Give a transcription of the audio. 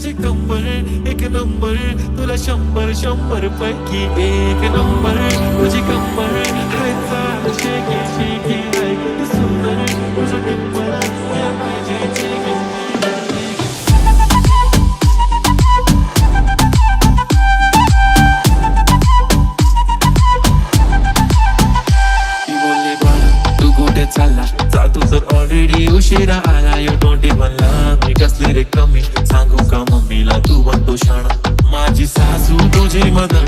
तुझी कंबर एक नंबर, तुला 100 पैकी एक नंबर. तुझी कंबर हाय चाल शेकी शेकी, हाय किती सुंदर तुझं टिप्पल या पाहिजे. चालला जा तू तर ऑलरेडी उशिरा आला. यू डोंट इवन लव्ह मी, कसली रे कमी सांगू का मम्मीला तू बनतो शाणा. माझी सासू तुझी मदर